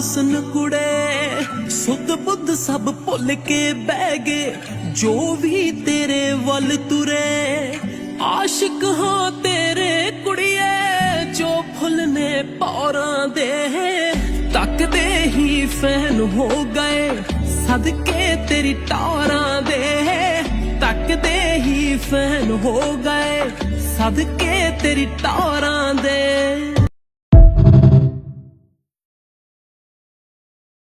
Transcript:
ਹੁਸਨ ਕੁੜੇ ਸੁੱਧ ਬੁੱਧ ਸਭ ਭੁੱਲ ਕੇ ਬਹਿ ਗਏ ਜੋ ਵੀ ਤੇਰੇ ਵੱਲ ਤੁਰੇ ਆਸ਼ਿਕ ਹਾਂ ਤੇਰੇ ਕੁੜੀਏ ਜੋ ਫੁੱਲ ਨੇ ਪੌਰਾਂ ਦੇ ਤੱਕਦੇ ਹੀ ਫੈਨ ਹੋ ਗਏ ਸਦਕੇ ਤੇਰੀ ਟੌਰਾਂ ਦੇ ਤੱਕਦੇ ਹੀ ਫੈਨ ਹੋ ਗਏ ਸਦਕੇ ਤੇਰੀ ਟੌਰਾਂ ਦੇ